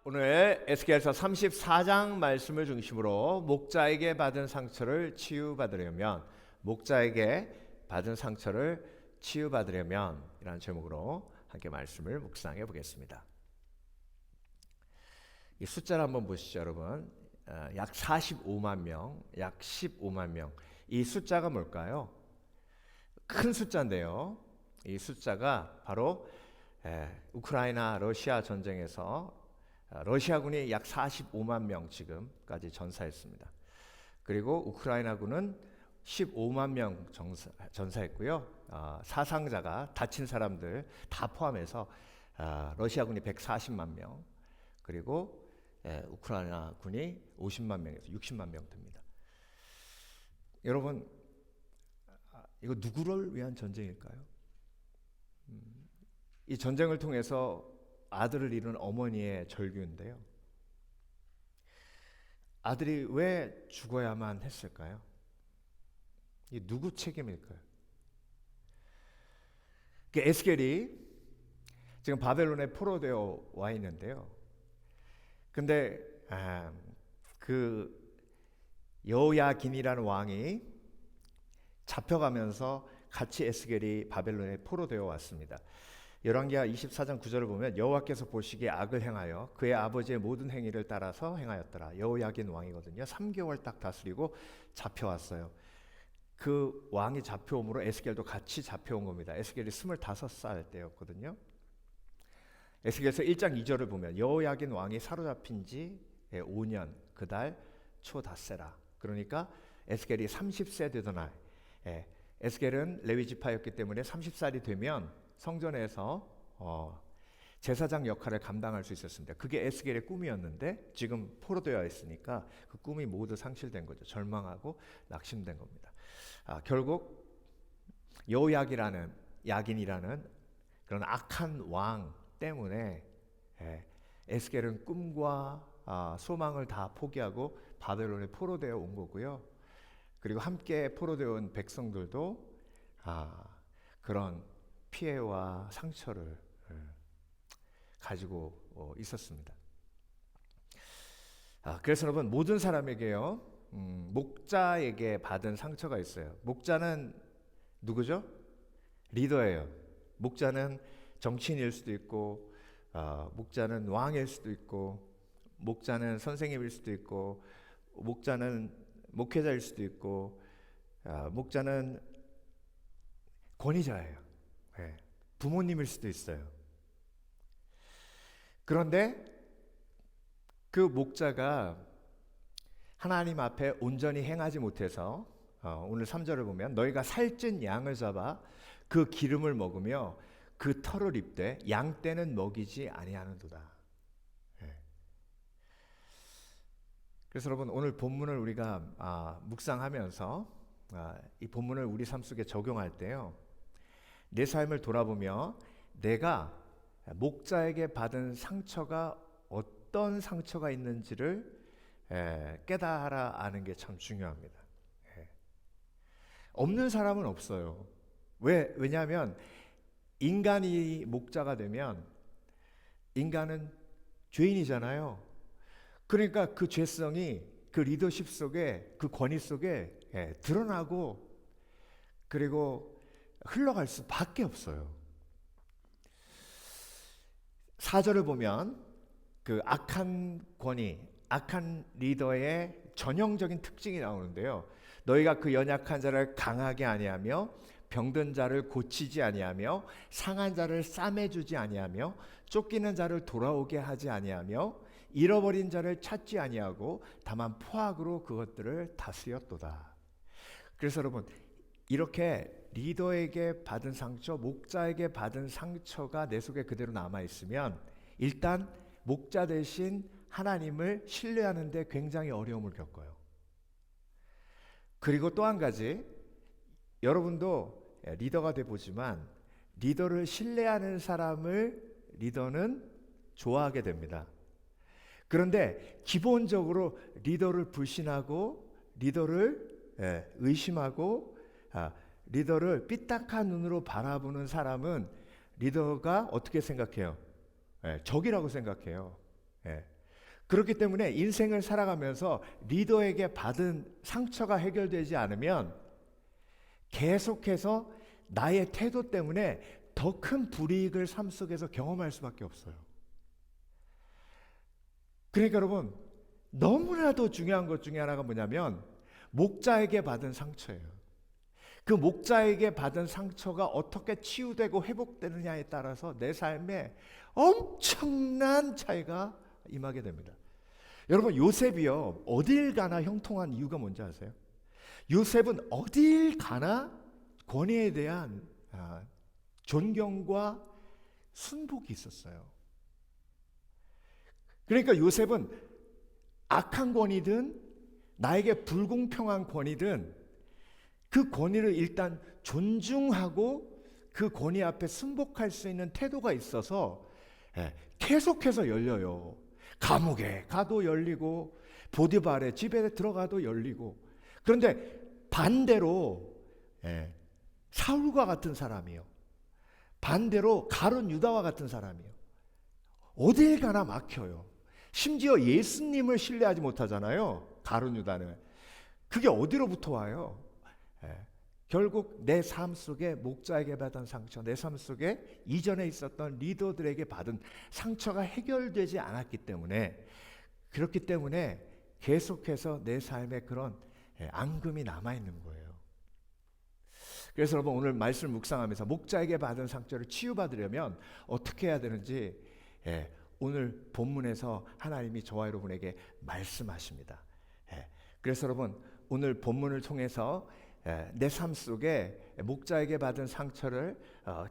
오늘 에스겔서 34장 말씀을 중심으로 목자에게 받은 상처를 치유받으려면 이라는 제목으로 함께 말씀을 묵상해 보겠습니다. 이 숫자를 한번 보시죠, 여러분. 약 45만 명, 약 15만 명. 이 숫자가 뭘까요? 큰 숫자인데요. 이 숫자가 바로 우크라이나 러시아 전쟁에서 러시아군이 약 45만 명 지금까지 전사했습니다. 그리고 우크라이나군은 15만 명 전사했고요. 사상자가 다친 사람들 다 포함해서 러시아군이 140만 명, 그리고 우크라이나군이 50만 명에서 60만 명 됩니다. 여러분, 이거 누구를 위한 전쟁일까요? 이 전쟁을 통해서 아들을 잃은 어머니의 절규인데요. 아들이 왜 죽어야만 했을까요? 이 누구 책임일까요? 에스겔이 지금 바벨론에 포로되어 와 있는데요. 근데 그 여호야긴이라는 왕이 잡혀가면서 같이 에스겔이 바벨론에 포로되어 왔습니다. 열왕기하 24장 9절을 보면 여호와께서 보시기에 악을 행하여 그의 아버지의 모든 행위를 따라서 행하였더라. 여호야긴 왕이거든요. 3개월 딱 다스리고 잡혀왔어요. 그 왕이 잡혀옴으로 에스겔도 같이 잡혀온 겁니다. 에스겔이 25살 때였거든요. 에스겔서 1장 2절을 보면 여호야긴 왕이 사로잡힌 지 5년 그달 초닷새라. 그러니까 에스겔이 30세 되던 날, 에스겔은 레위 지파였기 때문에 30살이 되면 성전에서 제사장 역할을 감당할 수 있었습니다. 그게 에스겔의 꿈이었는데 지금 포로되어 있으니까 그 꿈이 모두 상실된 거죠. 절망하고 낙심된 겁니다. 결국 야긴이라는 그런 악한 왕 때문에 에스겔은 꿈과 소망을 다 포기하고 바벨론에 포로되어 온 거고요. 그리고 함께 포로되어 온 백성들도 그런 피해와 상처를 가지고 있었습니다. 그래서 여러분, 모든 사람에게요, 목자에게 받은 상처가 있어요. 목자는 누구죠? 리더예요. 목자는 정치인일 수도 있고, 목자는 왕일 수도 있고, 목자는 선생님일 수도 있고, 목자는 목회자일 수도 있고, 목자는 권위자예요. 부모님일 수도 있어요. 그런데 그 목자가 하나님 앞에 온전히 행하지 못해서 오늘 3절을 보면 너희가 살찐 양을 잡아 그 기름을 먹으며 그 털을 입되 양 떼는 먹이지 아니하는도다. 그래서 여러분, 오늘 본문을 우리가 묵상하면서 이 본문을 우리 삶 속에 적용할 때요, 내 삶을 돌아보며 내가 목자에게 받은 상처가 어떤 상처가 있는지를 깨달아 아는 게 참 중요합니다. 없는 사람은 없어요. 왜냐하면 인간이 목자가 되면 인간은 죄인이잖아요. 그러니까 그 죄성이 그 리더십 속에, 그 권위 속에 드러나고 그리고 흘러갈 수밖에 없어요. 4절을 보면 그 악한 권위, 악한 리더의 전형적인 특징이 나오는데요. 너희가 그 연약한 자를 강하게 아니하며 병든 자를 고치지 아니하며 상한 자를 싸매주지 아니하며 쫓기는 자를 돌아오게 하지 아니하며 잃어버린 자를 찾지 아니하고 다만 포악으로 그것들을 다스렸도다. 그래서 여러분, 이렇게 리더에게 받은 상처, 목자에게 받은 상처가 내 속에 그대로 남아있으면 일단 목자 대신 하나님을 신뢰하는 데 굉장히 어려움을 겪어요. 그리고 또 한 가지, 여러분도 리더가 돼보지만 리더를 신뢰하는 사람을 리더는 좋아하게 됩니다. 그런데 기본적으로 리더를 불신하고 리더를 의심하고 리더를 삐딱한 눈으로 바라보는 사람은 리더가 어떻게 생각해요? 적이라고 생각해요. 예. 그렇기 때문에 인생을 살아가면서 리더에게 받은 상처가 해결되지 않으면 계속해서 나의 태도 때문에 더 큰 불이익을 삶 속에서 경험할 수밖에 없어요. 그러니까 여러분, 너무나도 중요한 것 중에 하나가 뭐냐면 목자에게 받은 상처예요. 그 목자에게 받은 상처가 어떻게 치유되고 회복되느냐에 따라서 내 삶에 엄청난 차이가 임하게 됩니다. 여러분, 요셉이요, 어딜 가나 형통한 이유가 뭔지 아세요? 요셉은 어딜 가나 권위에 대한 존경과 순복이 있었어요. 그러니까 요셉은 악한 권위든 나에게 불공평한 권위든 그 권위를 일단 존중하고 그 권위 앞에 순복할 수 있는 태도가 있어서 계속해서 열려요. 감옥에 가도 열리고 보디발의 집에 들어가도 열리고. 그런데 반대로 사울과 같은 사람이요, 반대로 가룟 유다와 같은 사람이요, 어딜 가나 막혀요. 심지어 예수님을 신뢰하지 못하잖아요, 가룟 유다는. 그게 어디로부터 와요? 결국 내 삶 속에 목자에게 받은 상처, 내 삶 속에 이전에 있었던 리더들에게 받은 상처가 해결되지 않았기 때문에, 그렇기 때문에 계속해서 내 삶에 그런 앙금이 남아있는 거예요. 그래서 여러분, 오늘 말씀 묵상하면서 목자에게 받은 상처를 치유받으려면 어떻게 해야 되는지 오늘 본문에서 하나님이 저와 여러분에게 말씀하십니다. 그래서 여러분, 오늘 본문을 통해서 내 삶 속에 목자에게 받은 상처를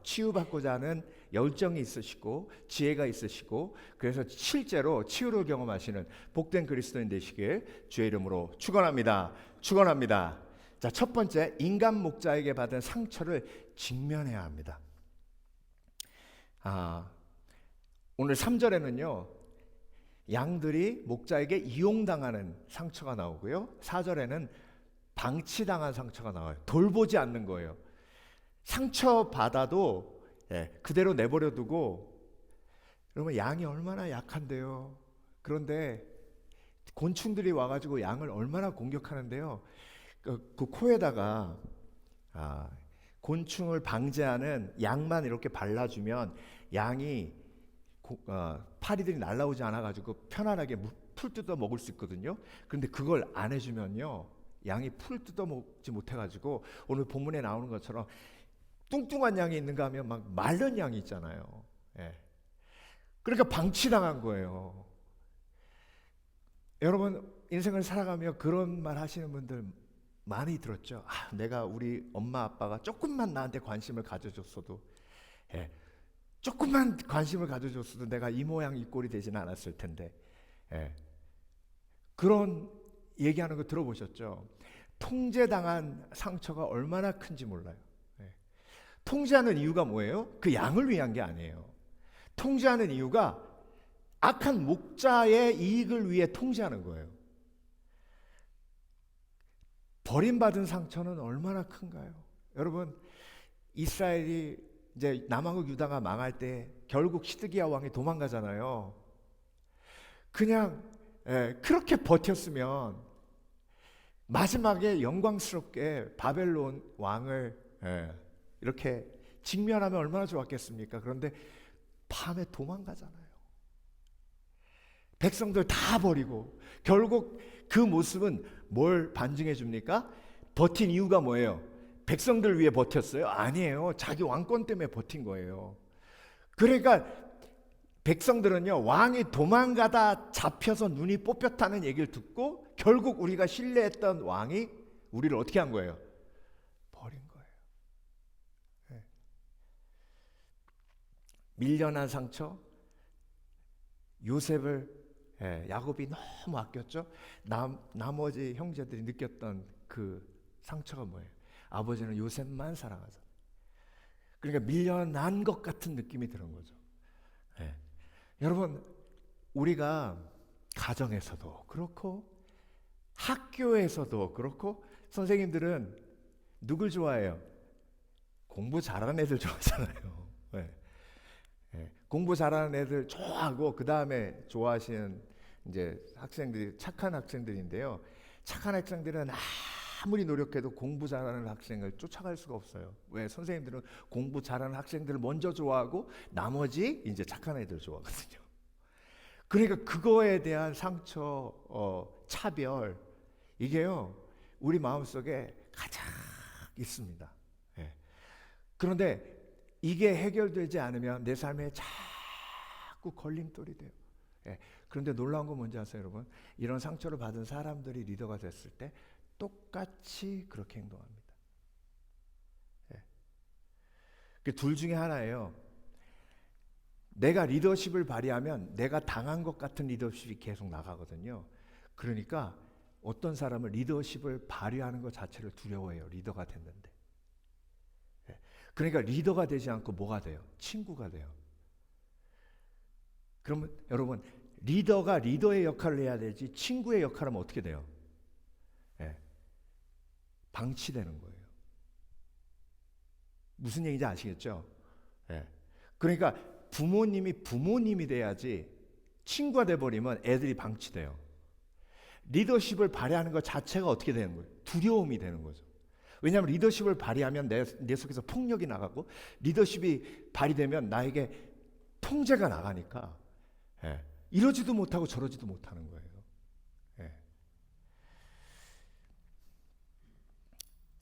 치유받고자 하는 열정이 있으시고 지혜가 있으시고, 그래서 실제로 치유를 경험하시는 복된 그리스도인 되시길 주의 이름으로 축원합니다. 축원합니다. 자, 첫 번째, 인간 목자에게 받은 상처를 직면해야 합니다. 오늘 3절에는요, 양들이 목자에게 이용당하는 상처가 나오고요, 4절에는 방치당한 상처가 나와요. 돌보지 않는 거예요. 상처 받아도 그대로 내버려 두고, 그러면 양이 얼마나 약한데요. 그런데 곤충들이 와가지고 양을 얼마나 공격하는데요. 그 코에다가 곤충을 방제하는 약만 이렇게 발라주면 양이 파리들이 날아오지 않아가지고 편안하게 풀 뜯어 먹을 수 있거든요. 그런데 그걸 안 해주면요, 양이 풀 뜯어 먹지 못해가지고 오늘 본문에 나오는 것처럼 뚱뚱한 양이 있는가 하면 막 마른 양이 있잖아요. 그러니까 방치당한 거예요. 여러분, 인생을 살아가며 그런 말 하시는 분들 많이 들었죠. 내가 우리 엄마 아빠가 조금만 나한테 관심을 가져줬어도, 조금만 관심을 가져줬어도 내가 이 모양 이 꼴이 되지는 않았을 텐데. 그런 얘기하는 거 들어보셨죠? 통제당한 상처가 얼마나 큰지 몰라요. 통제하는 이유가 뭐예요? 그 양을 위한 게 아니에요. 통제하는 이유가 악한 목자의 이익을 위해 통제하는 거예요. 버림받은 상처는 얼마나 큰가요? 여러분, 이스라엘이 이제 남왕국 유다가 망할 때 결국 시드기야 왕이 도망가잖아요. 그냥 그렇게 버텼으면 마지막에 영광스럽게 바벨론 왕을 이렇게 직면하면 얼마나 좋았겠습니까? 그런데 밤에 도망가잖아요. 백성들 다 버리고. 결국 그 모습은 뭘 반증해 줍니까? 버틴 이유가 뭐예요? 백성들 위해 버텼어요? 아니에요. 자기 왕권 때문에 버틴 거예요. 그러니까 백성들은요, 왕이 도망가다 잡혀서 눈이 뽑혔다는 얘기를 듣고 결국 우리가 신뢰했던 왕이 우리를 어떻게 한 거예요? 버린 거예요. 밀려난 상처, 요셉을 야곱이 너무 아꼈죠. 나머지 형제들이 느꼈던 그 상처가 뭐예요? 아버지는 요셉만 사랑하죠. 그러니까 밀려난 것 같은 느낌이 드는 거죠. 여러분, 우리가 가정에서도 그렇고 학교에서도 그렇고, 선생님들은 누굴 좋아해요? 공부 잘하는 애들 좋아하잖아요. 공부 잘하는 애들 좋아하고 그 다음에 좋아하시는 이제 학생들이 착한 학생들인데요. 착한 학생들은 아무리 노력해도 공부 잘하는 학생을 쫓아갈 수가 없어요. 왜? 선생님들은 공부 잘하는 학생들을 먼저 좋아하고 나머지 이제 착한 애들 좋아하거든요. 그러니까 그거에 대한 상처, 차별, 이게요 우리 마음속에 가장 있습니다. 예. 그런데 이게 해결되지 않으면 내 삶에 자꾸 걸림돌이 돼요. 예. 그런데 놀라운 건 뭔지 아세요, 여러분? 이런 상처를 받은 사람들이 리더가 됐을 때 똑같이 그렇게 행동합니다. 예. 그 둘 중에 하나예요. 내가 리더십을 발휘하면 내가 당한 것 같은 리더십이 계속 나가거든요. 그러니까 어떤 사람은 리더십을 발휘하는 것 자체를 두려워해요. 리더가 됐는데. 예. 그러니까 리더가 되지 않고 뭐가 돼요? 친구가 돼요. 그러면 여러분, 리더가 리더의 역할을 해야 되지 친구의 역할을 하면 어떻게 돼요? 예. 방치되는 거예요. 무슨 얘기인지 아시겠죠? 예. 그러니까 부모님이 돼야지 친구가 돼버리면 애들이 방치돼요. 리더십을 발휘하는 것 자체가 어떻게 되는 거예요? 두려움이 되는 거죠. 왜냐하면 리더십을 발휘하면 내 속에서 폭력이 나가고 리더십이 발휘되면 나에게 통제가 나가니까 예. 이러지도 못하고 저러지도 못하는 거예요. 예.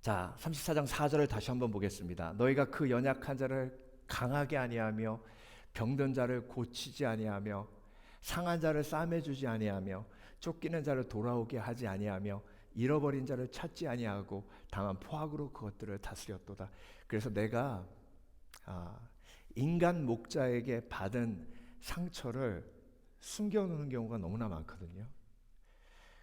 자, 34장 4절을 다시 한번 보겠습니다. 너희가 그 연약한 자를 강하게 아니하며 병든 자를 고치지 아니하며 상한 자를 싸매주지 아니하며 쫓기는 자를 돌아오게 하지 아니하며 잃어버린 자를 찾지 아니하고 다만 포악으로 그것들을 다스렸도다. 그래서 내가 인간 목자에게 받은 상처를 숨겨놓는 경우가 너무나 많거든요.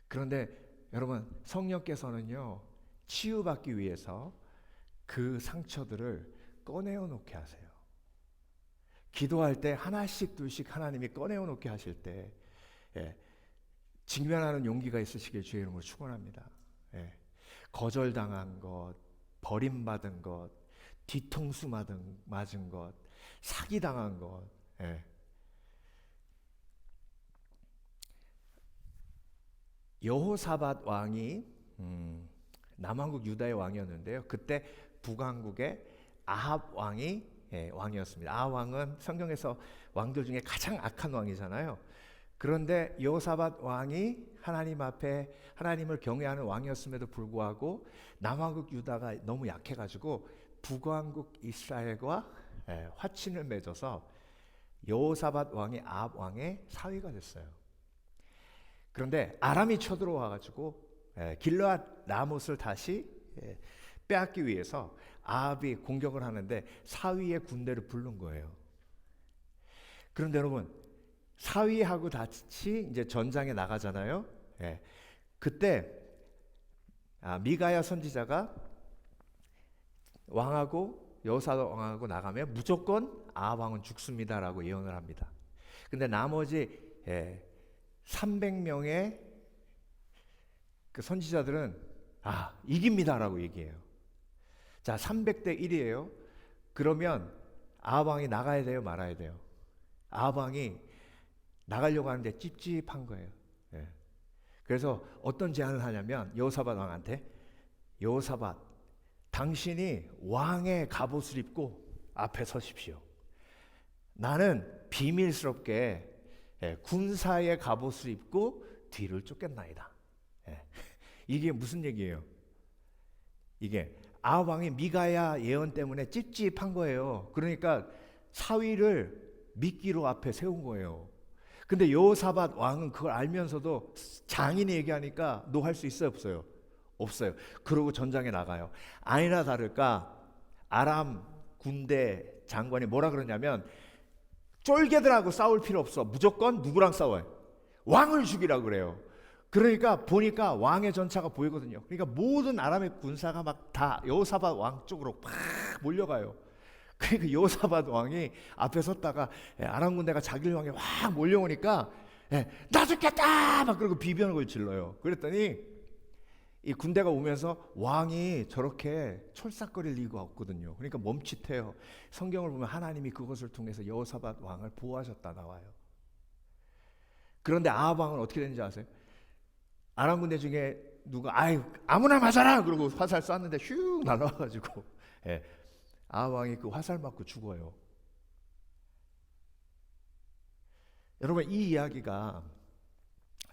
그런데 여러분, 성령께서는요 치유받기 위해서 그 상처들을 꺼내어 놓게 하세요. 기도할 때 하나씩 둘씩 하나님이 꺼내어 놓게 하실 때 직면하는 용기가 있으시길 주의 이름으로 축원합니다. 거절당한 것, 버림받은 것, 뒤통수 맞은 것, 사기당한 것. 여호사밧 왕이 남왕국 유다의 왕이었는데요. 그때 북왕국의 아합 왕이 왕이었습니다. 아합 왕은 성경에서 왕들 중에 가장 악한 왕이잖아요. 그런데 여호사밧 왕이 하나님 앞에 하나님을 경외하는 왕이었음에도 불구하고 남왕국 유다가 너무 약해가지고 북왕국 이스라엘과 화친을 맺어서 여호사밧 왕이 아합 왕의 사위가 됐어요. 그런데 아람이 쳐들어와가지고 길르앗 라못을 다시 빼앗기 위해서 아합이 공격을 하는데 사위의 군대를 부른 거예요. 그런데 여러분, 사위하고 같이 이제 전장에 나가잖아요. 그때 미가야 선지자가 왕하고 여호사밧 왕하고 나가면 무조건 아합 왕은 죽습니다라고 예언을 합니다. 근데 나머지 300명의 그 선지자들은 이깁니다라고 얘기해요. 자, 300대 1이에요. 그러면 아합 왕이 나가야 돼요, 말아야 돼요? 아합 왕이 나가려고 하는데 찝찝한 거예요. 그래서 어떤 제안을 하냐면 여호사밧 왕한테, 여호사밧, 당신이 왕의 갑옷을 입고 앞에 서십시오. 나는 비밀스럽게 군사의 갑옷을 입고 뒤를 쫓겠나이다. 이게 무슨 얘기예요? 이게 아합 왕이 미가야 예언 때문에 찝찝한 거예요. 그러니까 사위를 미끼로 앞에 세운 거예요. 근데 여호사밧 왕은 그걸 알면서도 장인이 얘기하니까 너 할 수 있어요, 없어요? 없어요. 그러고 전장에 나가요. 아니나 다를까 아람 군대 장관이 뭐라 그러냐면, 쫄개들하고 싸울 필요 없어. 무조건 누구랑 싸워요? 왕을 죽이라 그래요. 그러니까 보니까 왕의 전차가 보이거든요. 그러니까 모든 아람의 군사가 막 다 여호사밧 왕 쪽으로 막 몰려가요. 그러니까 여호사밧 왕이 앞에 섰다가 아람 군대가 자기를 향해 확 몰려오니까 나 죽겠다 막 그러고 비명을 질러요. 그랬더니 이 군대가 오면서 왕이 저렇게 철삭거릴 리가 없거든요. 그러니까 멈칫해요. 성경을 보면 하나님이 그것을 통해서 여호사밧 왕을 보호하셨다 나와요. 그런데 아합 왕은 어떻게 되는지 아세요? 아람 군대 중에 누가 아무나 맞아라 그러고 화살 쐈는데 슉 날아와가지고 예, 아합 왕이 그 화살 맞고 죽어요. 여러분, 이 이야기가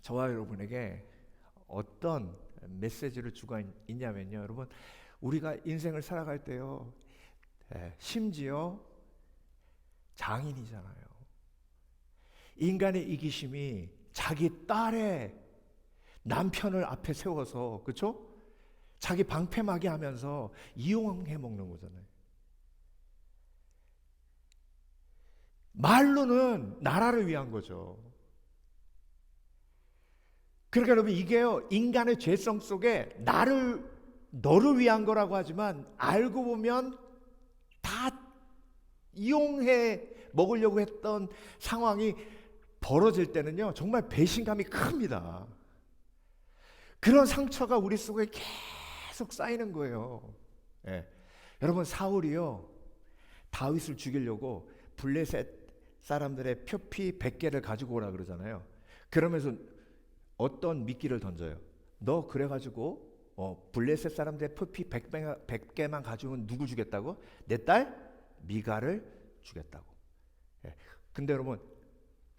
저와 여러분에게 어떤 메시지를 주고 있냐면요, 여러분, 우리가 인생을 살아갈 때요, 심지어 장인이잖아요. 인간의 이기심이 자기 딸의 남편을 앞에 세워서, 그렇죠? 자기 방패막이 하면서 이용해 먹는 거잖아요. 말로는 나라를 위한 거죠. 그러니까 여러분, 이게요, 인간의 죄성 속에 너를 위한 거라고 하지만 알고 보면 다 이용해 먹으려고 했던 상황이 벌어질 때는요, 정말 배신감이 큽니다. 그런 상처가 우리 속에 계속 쌓이는 거예요. 예. 여러분, 사울이요, 다윗을 죽이려고 블레셋 사람들의 표피 100개를 가지고 오라 그러잖아요. 그러면서 어떤 미끼를 던져요. 너 그래가지고 블레셋 사람들의 표피 100개만 가지고는 누구 주겠다고? 내 딸 미갈을 주겠다고. 예. 근데 여러분,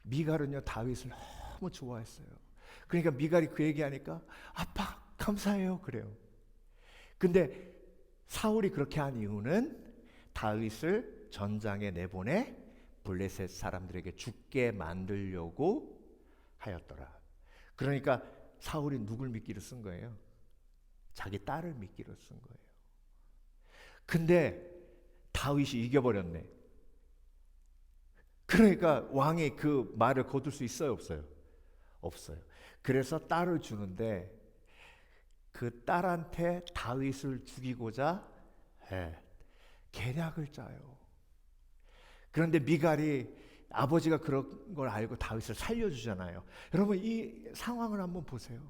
미갈은요, 다윗을 너무 좋아했어요. 그러니까 미갈이 그 얘기하니까 아빠 감사해요 그래요. 근데 사울이 그렇게 한 이유는 다윗을 전장에 내보내 블레셋 사람들에게 죽게 만들려고 하였더라. 그러니까 사울이 누굴 미끼로 쓴 거예요? 자기 딸을 미끼로 쓴 거예요. 근데 다윗이 이겨버렸네. 그러니까 왕이 그 말을 거둘 수 있어요, 없어요? 없어요. 그래서 딸을 주는데 그 딸한테 다윗을 죽이고자 계략을 짜요. 그런데 미갈이 아버지가 그런 걸 알고 다윗을 살려주잖아요. 여러분, 이 상황을 한번 보세요.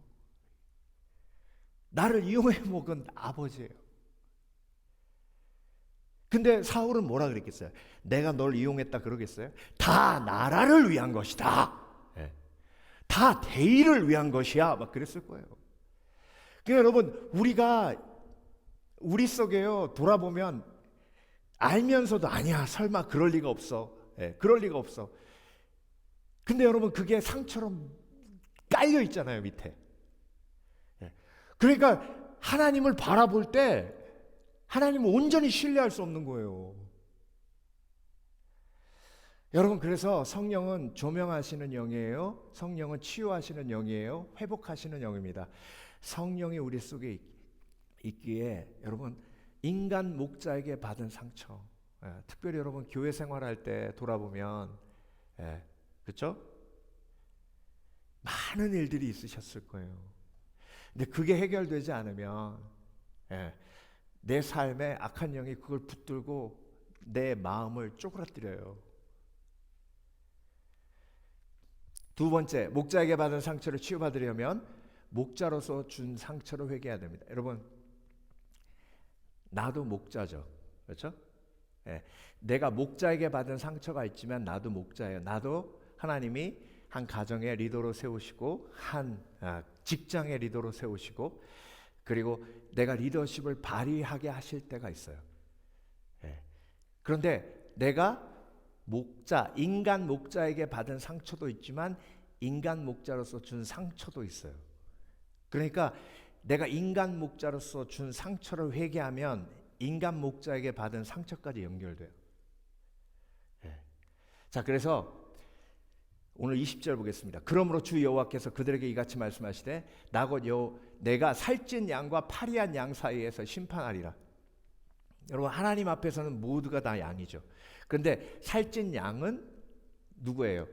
나를 이용해 먹은 아버지예요. 근데 사울은 뭐라 그랬겠어요? 내가 널 이용했다 그러겠어요? 다 나라를 위한 것이다. 다 대의를 위한 것이야. 막 그랬을 거예요. 그러니까 여러분, 우리 속에요, 돌아보면 알면서도 아니야, 설마 그럴 리가 없어. 그럴 리가 없어. 근데 여러분, 그게 상처럼 깔려 있잖아요, 밑에. 그러니까 하나님을 바라볼 때 하나님을 온전히 신뢰할 수 없는 거예요. 여러분, 그래서 성령은 조명하시는 영이에요. 성령은 치유하시는 영이에요. 회복하시는 영입니다. 성령이 우리 속에 있기에 여러분, 인간 목자에게 받은 상처, 특별히 여러분 교회 생활할 때 돌아보면 그렇죠? 많은 일들이 있으셨을 거예요. 근데 그게 해결되지 않으면 내 삶에 악한 영이 그걸 붙들고 내 마음을 쪼그라뜨려요. 두 번째, 목자에게 받은 상처를 치유받으려면 목자로서 준 상처를 회개해야 됩니다. 여러분, 나도 목자죠. 그렇죠? 내가 목자에게 받은 상처가 있지만 나도 목자예요. 나도 하나님이 한 가정의 리더로 세우시고 한 직장의 리더로 세우시고 그리고 내가 리더십을 발휘하게 하실 때가 있어요. 그런데 내가 인간 목자에게 받은 상처도 있지만 인간 목자로서 준 상처도 있어요. 그러니까 내가 인간 목자로서 준 상처를 회개하면 인간 목자에게 받은 상처까지 연결돼요. 자, 그래서 오늘 20절 보겠습니다. 그러므로 주 여호와께서 그들에게 이같이 말씀하시되 나 곧 내가 살찐 양과 파리한 양 사이에서 심판하리라. 여러분, 하나님 앞에서는 모두가 다 양이죠. 그런데 살찐 양은 누구예요?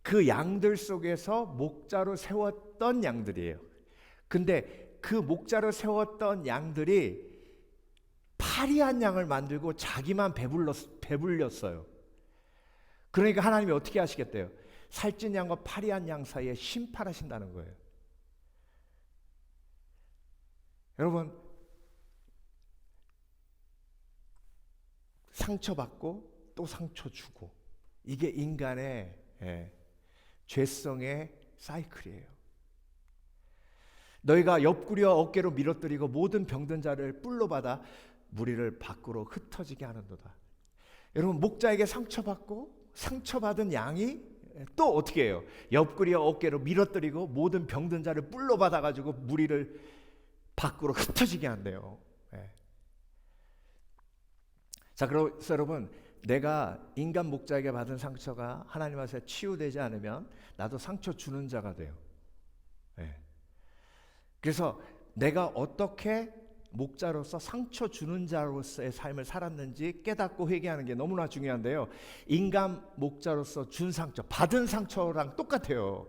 그 양들 속에서 목자로 세웠던 양들이에요. 근데 그 목자로 세웠던 양들이 파리한 양을 만들고 자기만 배불렸어요. 그러니까 하나님이 어떻게 하시겠대요? 살찐 양과 파리한 양 사이에 심판하신다는 거예요. 여러분, 상처받고 또 상처 주고, 이게 인간의 죄성의 사이클이에요. 너희가 옆구리와 어깨로 밀어뜨리고 모든 병든 자를 뿔로 받아 무리를 밖으로 흩어지게 하는도다. 여러분, 목자에게 상처받고 상처받은 양이 또 어떻게 해요? 옆구리와 어깨로 밀어뜨리고 모든 병든 자를 뿔로 받아가지고 무리를 밖으로 흩어지게 한대요. 자, 그래서 여러분, 내가 인간 목자에게 받은 상처가 하나님 앞에서 치유되지 않으면 나도 상처 주는 자가 돼요. 그래서 내가 어떻게 목자로서 상처 주는 자로서의 삶을 살았는지 깨닫고 회개하는 게 너무나 중요한데요. 인간 목자로서 준 상처, 받은 상처랑 똑같아요.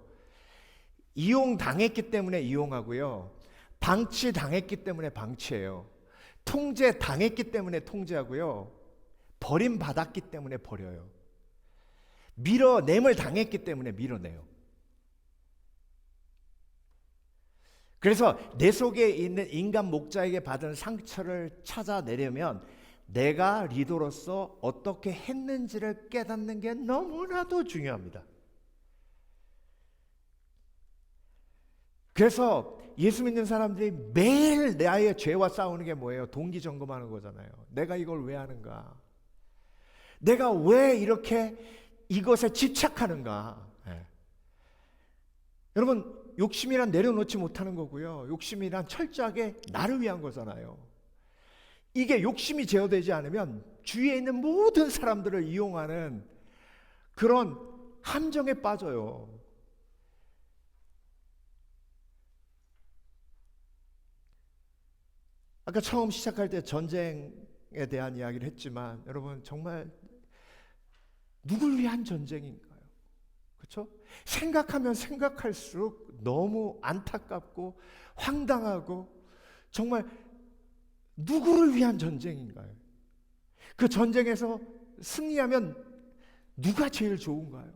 이용당했기 때문에 이용하고요. 방치당했기 때문에 방치해요. 통제당했기 때문에 통제하고요. 버림받았기 때문에 버려요. 밀어냄을 당했기 때문에 밀어내요. 그래서 내 속에 있는 인간 목자에게 받은 상처를 찾아내려면 내가 리더로서 어떻게 했는지를 깨닫는 게 너무나도 중요합니다. 그래서 예수 믿는 사람들이 매일 나의 죄와 싸우는 게 뭐예요? 동기 점검하는 거잖아요. 내가 이걸 왜 하는가? 내가 왜 이렇게 이것에 집착하는가? 여러분, 욕심이란 내려놓지 못하는 거고요. 욕심이란 철저하게 나를 위한 거잖아요. 이게 욕심이 제어되지 않으면 주위에 있는 모든 사람들을 이용하는 그런 함정에 빠져요. 아까 처음 시작할 때 전쟁에 대한 이야기를 했지만 여러분, 정말 누굴 위한 전쟁인가요? 그렇죠? 생각하면 생각할수록 너무 안타깝고 황당하고 정말 누구를 위한 전쟁인가요? 그 전쟁에서 승리하면 누가 제일 좋은가요?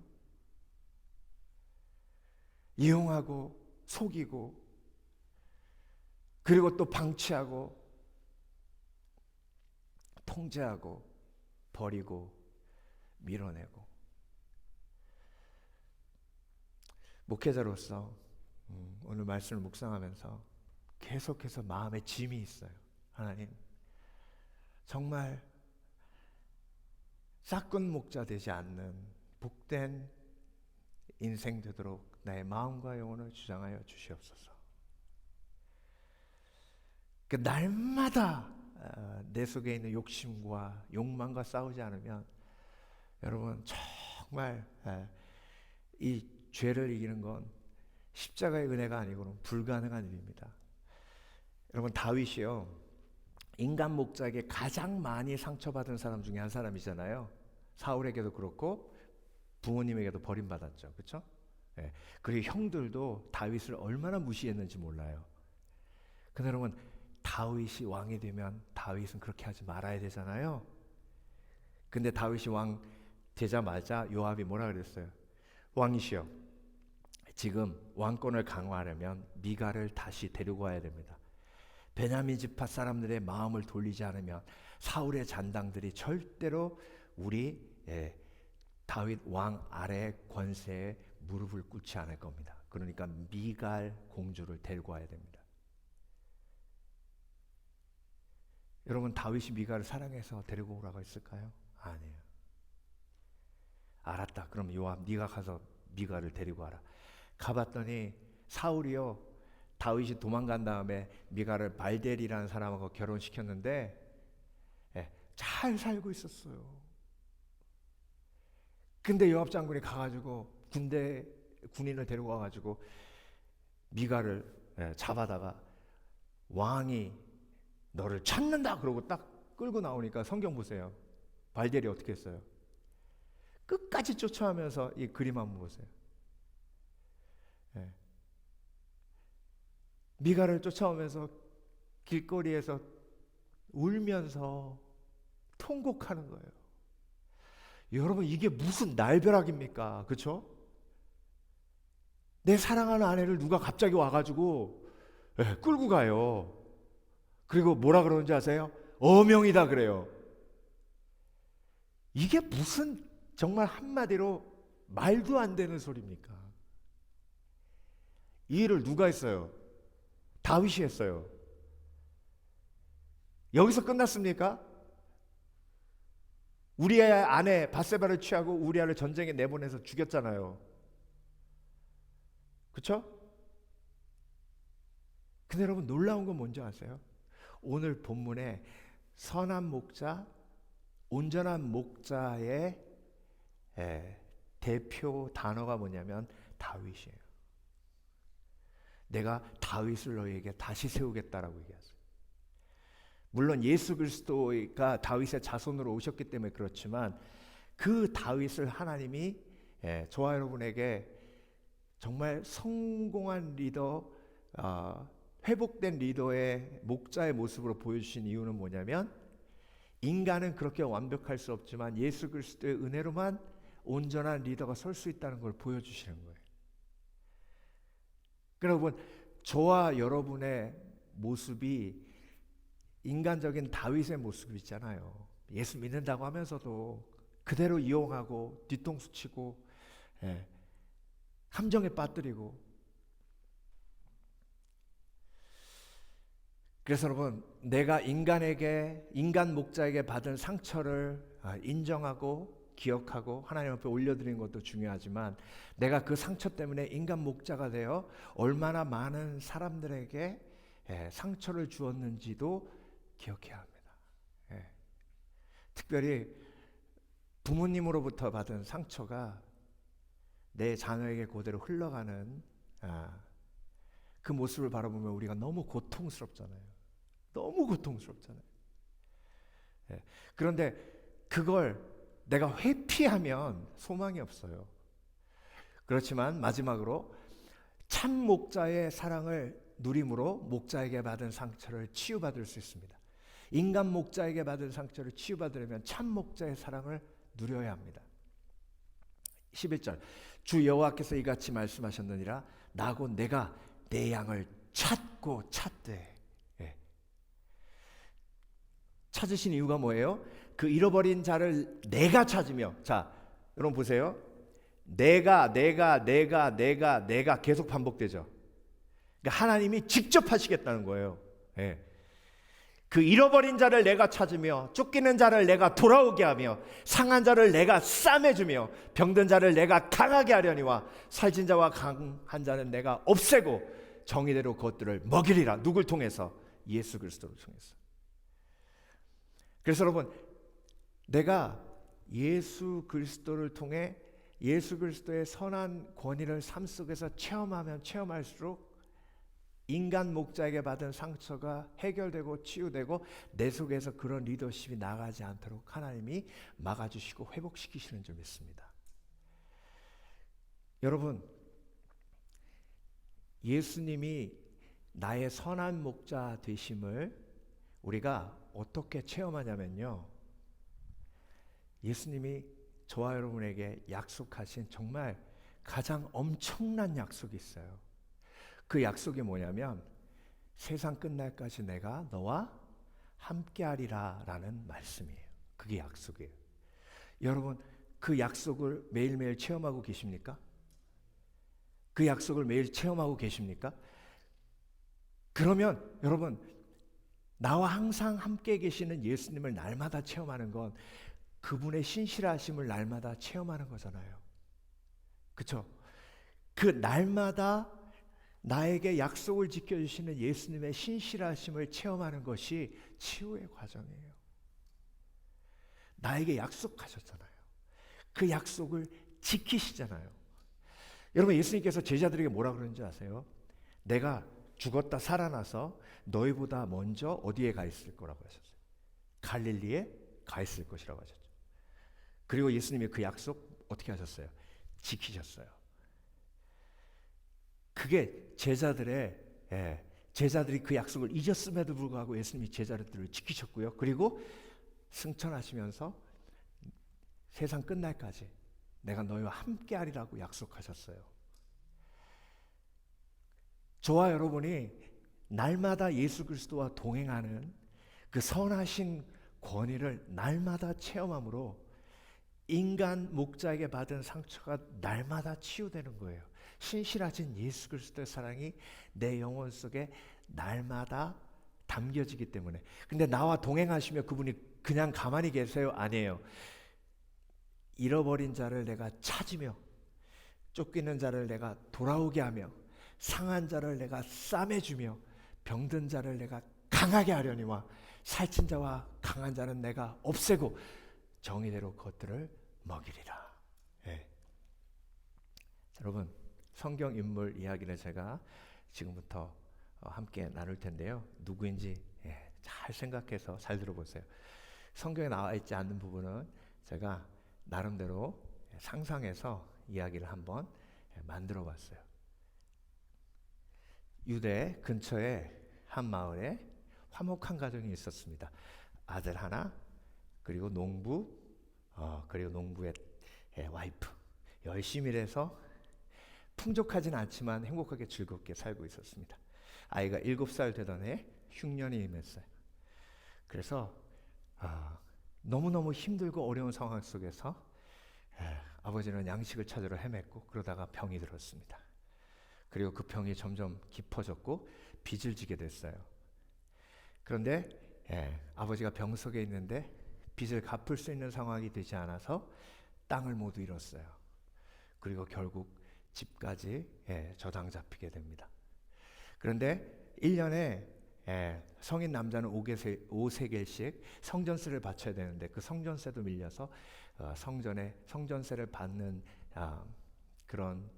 이용하고 속이고 그리고 또 방치하고 통제하고 버리고 밀어내고. 목회자로서 오늘 말씀을 묵상하면서 계속해서 마음에 짐이 있어요. 하나님, 정말 싹군 목자 되지 않는 복된 인생 되도록 나의 마음과 영혼을 주장하여 주시옵소서. 그 날마다 내 속에 있는 욕심과 욕망과 싸우지 않으면 여러분, 정말 이 죄를 이기는 건 십자가의 은혜가 아니고는 불가능한 일입니다. 여러분, 다윗이요, 인간 목자에게 가장 많이 상처받은 사람 중에 한 사람이잖아요. 사울에게도 그렇고 부모님에게도 버림받았죠. 그렇죠? 그리고 형들도 다윗을 얼마나 무시했는지 몰라요. 근데 여러분, 다윗이 왕이 되면 다윗은 그렇게 하지 말아야 되잖아요. 근데 다윗이 왕 되자마자 요압이 뭐라 그랬어요? 왕이시여, 지금 왕권을 강화하려면 미갈을 다시 데리고 와야 됩니다. 베냐민 지파 사람들의 마음을 돌리지 않으면 사울의 잔당들이 절대로 우리 다윗 왕 아래 권세에 무릎을 꿇지 않을 겁니다. 그러니까 미갈 공주를 데리고 와야 됩니다. 여러분, 다윗이 미갈을 사랑해서 데리고 오라고 했을까요? 아니에요. 알았다, 그럼 요압 네가 가서 미갈을 데리고 와라. 가봤더니 사울이요, 다윗이 도망간 다음에 미갈을 발델이라는 사람하고 결혼시켰는데 잘 살고 있었어요. 근데 요압 장군이 가가지고 군인을 데리고 와가지고 미갈을 잡아다가 왕이 너를 찾는다 그러고 딱 끌고 나오니까 성경 보세요. 발델이 어떻게 했어요? 끝까지 쫓아오면서 이 그림 한번 보세요. 미갈을 쫓아오면서 길거리에서 울면서 통곡하는 거예요. 여러분, 이게 무슨 날벼락입니까? 그렇죠? 내 사랑하는 아내를 누가 갑자기 와가지고 끌고 가요. 그리고 뭐라 그러는지 아세요? 어명이다 그래요. 이게 무슨 정말 한마디로 말도 안 되는 소리입니까? 이 일을 누가 했어요? 다윗이 했어요. 여기서 끝났습니까? 우리의 아내 밧세바를 취하고 우리아를 전쟁에 내보내서 죽였잖아요. 그렇죠? 근데 여러분 놀라운 건 뭔지 아세요? 오늘 본문에 선한 목자, 온전한 목자의 대표 단어가 뭐냐면 다윗이에요. 내가 다윗을 너희에게 다시 세우겠다라고 얘기하세요. 물론 예수 그리스도가 다윗의 자손으로 오셨기 때문에 그렇지만 그 다윗을 하나님이 저와 여러분에게 정말 성공한 리더, 회복된 리더의 목자의 모습으로 보여주신 이유는 뭐냐면 인간은 그렇게 완벽할 수 없지만 예수 그리스도의 은혜로만 온전한 리더가 설 수 있다는 걸 보여주시는 거예요. 여러분, 저와 여러분의 모습이 인간적인 다윗의 모습 있잖아요. 예수 믿는다고 하면서도 그대로 이용하고 뒤통수 치고 함정에 빠뜨리고. 그래서 여러분, 내가 인간 목자에게 받은 상처를 인정하고 기억하고 하나님 앞에 올려드리는 것도 중요하지만 내가 그 상처 때문에 인간 목자가 되어 얼마나 많은 사람들에게 상처를 주었는지도 기억해야 합니다. 특별히 부모님으로부터 받은 상처가 내 자녀에게 그대로 흘러가는 그 모습을 바라보면 우리가 너무 고통스럽잖아요. 너무 고통스럽잖아요. 그런데 그걸 내가 회피하면 소망이 없어요. 그렇지만 마지막으로 참 목자의 사랑을 누림으로 목자에게 받은 상처를 치유받을 수 있습니다. 인간 목자에게 받은 상처를 치유받으려면 참 목자의 사랑을 누려야 합니다. 11절 주 여호와께서 이같이 말씀하셨느니라 나 곧 내가 내 양을 찾고 찾되. 찾으신 이유가 뭐예요? 그 잃어버린 자를 내가 찾으며. 자, 여러분 보세요. 내가 계속 반복되죠. 그러니까 하나님이 직접 하시겠다는 거예요. 그 잃어버린 자를 내가 찾으며 쫓기는 자를 내가 돌아오게 하며 상한 자를 내가 싸매주며 병든 자를 내가 강하게 하려니와 살찐 자와 강한 자는 내가 없애고 정의대로 그것들을 먹이리라. 누굴 통해서? 예수 그리스도를 통해서. 그래서 여러분, 내가 예수 그리스도를 통해 예수 그리스도의 선한 권위를 삶 속에서 체험하면 체험할수록 인간 목자에게 받은 상처가 해결되고 치유되고 내 속에서 그런 리더십이 나가지 않도록 하나님이 막아주시고 회복시키시는 줄 믿습니다. 여러분, 예수님이 나의 선한 목자 되심을 우리가 어떻게 체험하냐면요, 예수님이 저와 여러분에게 약속하신 정말 가장 엄청난 약속이 있어요. 그 약속이 뭐냐면 세상 끝날까지 내가 너와 함께하리라 라는 말씀이에요. 그게 약속이에요. 여러분, 그 약속을 매일매일 체험하고 계십니까? 그 약속을 매일 체험하고 계십니까? 그러면 여러분, 나와 항상 함께 계시는 예수님을 날마다 체험하는 건 그분의 신실하심을 날마다 체험하는 거잖아요. 그렇죠? 그 날마다 나에게 약속을 지켜주시는 예수님의 신실하심을 체험하는 것이 치유의 과정이에요. 나에게 약속하셨잖아요. 그 약속을 지키시잖아요. 여러분, 예수님께서 제자들에게 뭐라 그러는지 아세요? 내가 죽었다 살아나서 너희보다 먼저 어디에 가 있을 거라고 하셨어요? 갈릴리에 가 있을 것이라고 하셨죠. 그리고 예수님이 그 약속 어떻게 하셨어요? 지키셨어요. 그게 제자들이 그 약속을 잊었음에도 불구하고 예수님이 제자들을 지키셨고요. 그리고 승천하시면서 세상 끝날까지 내가 너희와 함께하리라고 약속하셨어요. 저와 여러분이 날마다 예수 그리스도와 동행하는 그 선하신 권위를 날마다 체험함으로 인간 목자에게 받은 상처가 날마다 치유되는 거예요. 신실하신 예수 그리스도의 사랑이 내 영혼 속에 날마다 담겨지기 때문에. 근데 나와 동행하시며 그분이 그냥 가만히 계세요? 아니에요. 잃어버린 자를 내가 찾으며, 쫓기는 자를 내가 돌아오게 하며, 상한 자를 내가 싸매주며, 병든 자를 내가 강하게 하려니와 살찐 자와 강한 자는 내가 없애고 정의대로 그것들을 먹이리라. 예. 여러분, 성경 인물 이야기를 제가 지금부터 함께 나눌 텐데요. 누구인지 잘 생각해서 잘 들어보세요. 성경에 나와 있지 않는 부분은 제가 나름대로 상상해서 이야기를 한번 만들어 봤어요. 유대 근처에 한 마을에 화목한 가정이 있었습니다. 아들 하나, 그리고 농부, 그리고 농부의 와이프. 열심히 일해서 풍족하진 않지만 행복하게 즐겁게 살고 있었습니다. 아이가 7살 되던 해 흉년이 임했어요. 그래서 너무너무 힘들고 어려운 상황 속에서 아버지는 양식을 찾으러 헤맸고 그러다가 병이 들었습니다. 그리고 그 병이 점점 깊어졌고 빚을 지게 됐어요. 그런데 아버지가 병 속에 있는데 빚을 갚을 수 있는 상황이 되지 않아서 땅을 모두 잃었어요. 그리고 결국 집까지 저당 잡히게 됩니다. 그런데 1년에 성인 남자는 5세겔씩 성전세를 바쳐야 되는데 그 성전세도 밀려서 성전세를 받는 그런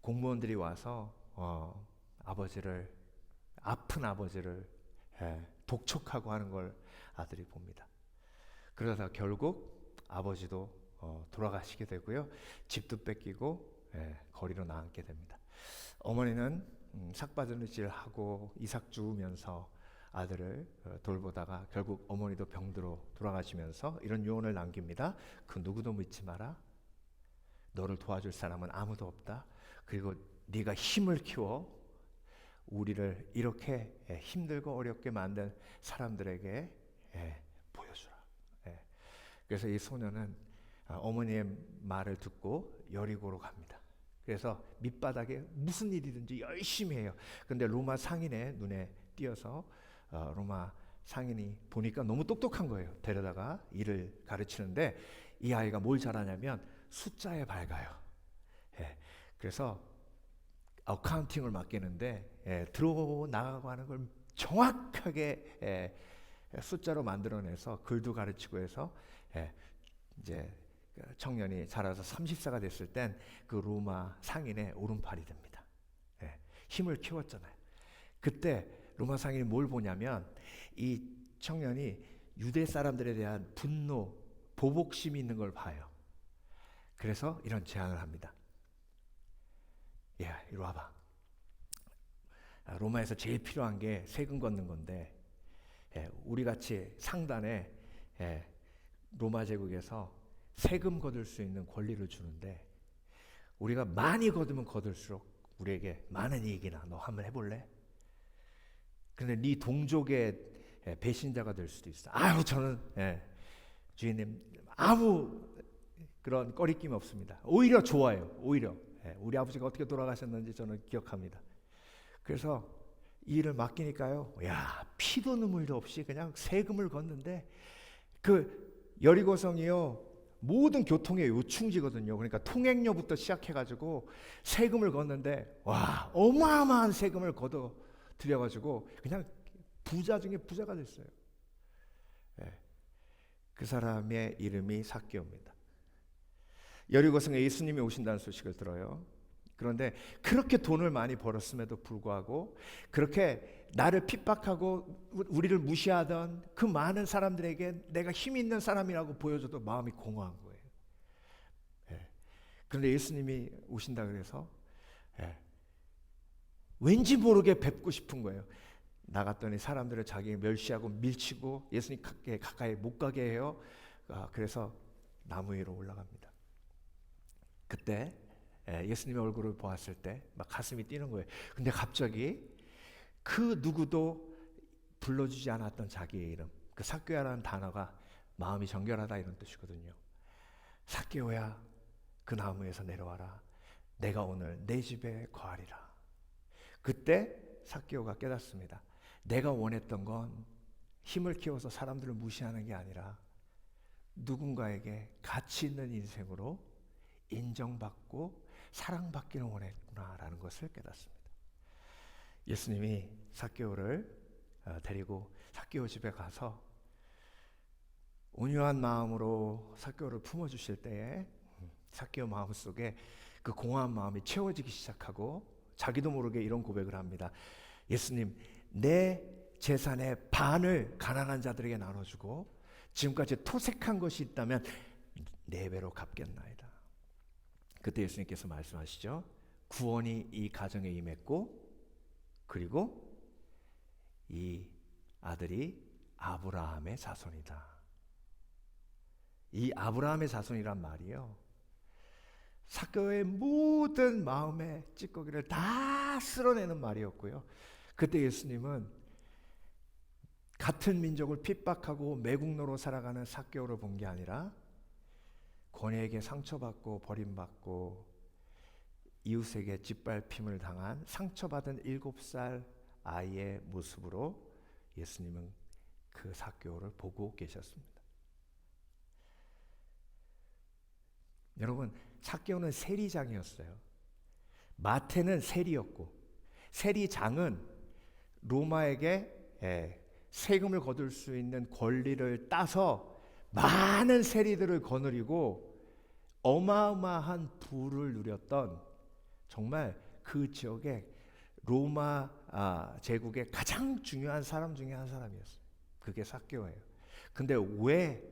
공무원들이 와서 아픈 아버지를 독촉하고 하는 걸 아들이 봅니다. 그러다 결국 아버지도 돌아가시게 되고요. 집도 뺏기고 거리로 나앉게 됩니다. 어머니는 삭바느질을 하고 이삭 주우면서 아들을 돌보다가 결국 어머니도 병들어 돌아가시면서 이런 유언을 남깁니다. 그 누구도 믿지 마라. 너를 도와줄 사람은 아무도 없다. 그리고 네가 힘을 키워 우리를 이렇게 힘들고 어렵게 만든 사람들에게 보여주라. 그래서 이 소녀는 어머니의 말을 듣고 여리고로 갑니다. 그래서 밑바닥에 무슨 일이든지 열심히 해요. 근데 로마 상인의 눈에 띄어서 로마 상인이 보니까 너무 똑똑한 거예요. 데려다가 일을 가르치는데 이 아이가 뭘 잘하냐면 숫자에 밝아요. 그래서 어카운팅을 맡기는데 들어오고 나가고 하는 걸 정확하게 숫자로 만들어내서 글도 가르치고 해서 이제 청년이 자라서 30세가 됐을 땐 그 로마 상인의 오른팔이 됩니다. 힘을 키웠잖아요. 그때 로마 상인이 뭘 보냐면 이 청년이 유대 사람들에 대한 분노, 보복심이 있는 걸 봐요. 그래서 이런 제안을 합니다. 야, 이리 와봐. 로마에서 제일 필요한 게 세금 걷는 건데 우리 같이 상단에 로마 제국에서 세금 거둘 수 있는 권리를 주는데 우리가 많이 거두면 거둘수록 우리에게 많은 이익이 나. 너 한번 해볼래? 근데 네 동족의 배신자가 될 수도 있어. 아유 저는 주인님 아무 그런 꺼리낌이 없습니다. 오히려 좋아요. 오히려 우리 아버지가 어떻게 돌아가셨는지 저는 기억합니다. 그래서 이 일을 맡기니까요. 야 피도 눈물도 없이 그냥 세금을 걷는데 그 여리고성이요. 모든 교통의 요충지거든요. 그러니까 통행료부터 시작해가지고 세금을 걷는데 와 어마어마한 세금을 걷어 들여가지고 그냥 부자 중에 부자가 됐어요. 그 사람의 이름이 삭개오입니다. 여리고성에 예수님이 오신다는 소식을 들어요. 그런데 그렇게 돈을 많이 벌었음에도 불구하고 그렇게 나를 핍박하고 우리를 무시하던 그 많은 사람들에게 내가 힘 있는 사람이라고 보여줘도 마음이 공허한 거예요. 그런데 예수님이 오신다 그래서 왠지 모르게 뵙고 싶은 거예요. 나갔더니 사람들을 자기 멸시하고 밀치고 예수님 가까이 못 가게 해요. 그래서 나무 위로 올라갑니다. 그때 예수님의 얼굴을 보았을 때 막 가슴이 뛰는 거예요. 근데 갑자기 그 누구도 불러주지 않았던 자기의 이름, 그 삭개오라는 단어가 마음이 정결하다 이런 뜻이거든요. 삭개오야, 그 나무에서 내려와라. 내가 오늘 내 집에 거하리라. 그때 삭개오가 깨닫습니다. 내가 원했던 건 힘을 키워서 사람들을 무시하는 게 아니라 누군가에게 가치 있는 인생으로 인정받고 사랑받기를 원했구나라는 것을 깨닫습니다. 예수님이 삭개오를 데리고 삭개오 집에 가서 온유한 마음으로 삭개오를 품어주실 때에 삭개오 마음속에 그 공허한 마음이 채워지기 시작하고 자기도 모르게 이런 고백을 합니다. 예수님, 내 재산의 반을 가난한 자들에게 나눠주고 지금까지 토색한 것이 있다면 4배로 갚겠나이다. 그때 예수님께서 말씀하시죠. 구원이 이 가정에 임했고 그리고 이 아들이 아브라함의 자손이다. 이 아브라함의 자손이란 말이요, 삭개오의 모든 마음의 찌꺼기를 다 쓸어내는 말이었고요. 그때 예수님은 같은 민족을 핍박하고 매국노로 살아가는 삭개오를 본 게 아니라 고뇌에게 상처받고 버림받고 이웃에게 짓밟힘을 당한 상처받은 7살 아이의 모습으로 예수님은 그 삭개오를 보고 계셨습니다. 여러분, 삭개오는 세리장이었어요. 마태는 세리였고, 세리장은 로마에게 세금을 거둘 수 있는 권리를 따서 많은 세리들을 거느리고 어마어마한 부를 누렸던, 정말 그 지역의 로마 제국의 가장 중요한 사람 중에 한 사람이었어요. 그게 삭개오예요. 근데 왜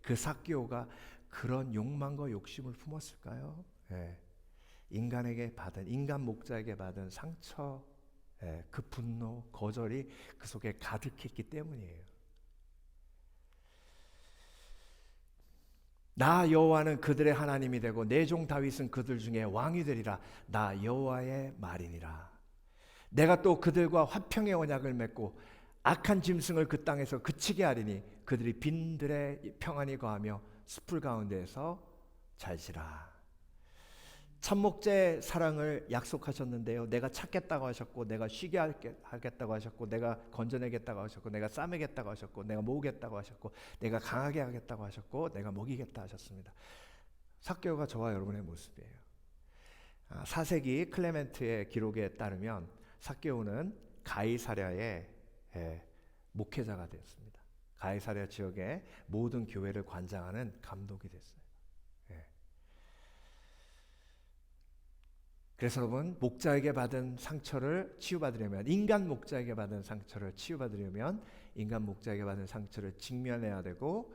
그 삭개오가 그런 욕망과 욕심을 품었을까요? 인간에게 받은, 인간 목자에게 받은 상처, 그 분노, 거절이 그 속에 가득했기 때문이에요. 나 여호와는 그들의 하나님이 되고 내 종 다윗은 그들 중에 왕이 되리라. 나 여호와의 말이니라. 내가 또 그들과 화평의 언약을 맺고 악한 짐승을 그 땅에서 그치게 하리니 그들이 빈들에 평안히 거하며 숲을 가운데에서 잘지라. 참목자의 사랑을 약속하셨는데요, 내가 찾겠다고 하셨고, 내가 쉬게 하겠다고 하셨고, 내가 건져내겠다고 하셨고, 내가 싸매겠다고 하셨고, 내가 모으겠다고 하셨고, 내가 강하게 하겠다고 하셨고, 내가 먹이겠다 하셨습니다. 삭개오가 저와 여러분의 모습이에요. 4세기 클레멘트의 기록에 따르면 삭개오는 가이사랴의 목회자가 되었습니다. 가이사랴 지역의 모든 교회를 관장하는 감독이 됐어요. 그래서 여러분, 목자에게 받은 상처를 치유받으려면, 인간 목자에게 받은 상처를 치유받으려면 인간 목자에게 받은 상처를 직면해야 되고,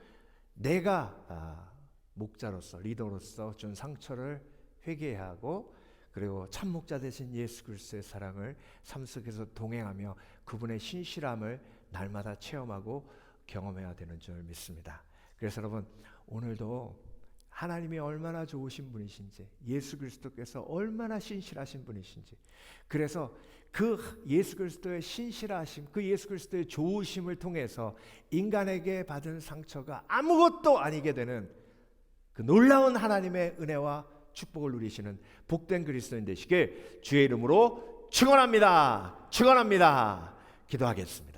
내가 목자로서, 리더로서 준 상처를 회개해야 하고, 그리고 참 목자 되신 예수 그리스도의 사랑을 삶 속에서 동행하며 그분의 신실함을 날마다 체험하고 경험해야 되는 줄 믿습니다. 그래서 여러분, 오늘도 하나님이 얼마나 좋으신 분이신지, 예수 그리스도께서 얼마나 신실하신 분이신지, 그래서 그 예수 그리스도의 신실하심, 그 예수 그리스도의 좋으심을 통해서 인간에게 받은 상처가 아무것도 아니게 되는 그 놀라운 하나님의 은혜와 축복을 누리시는 복된 그리스도인 되시길 주의 이름으로 축원합니다. 축원합니다. 기도하겠습니다.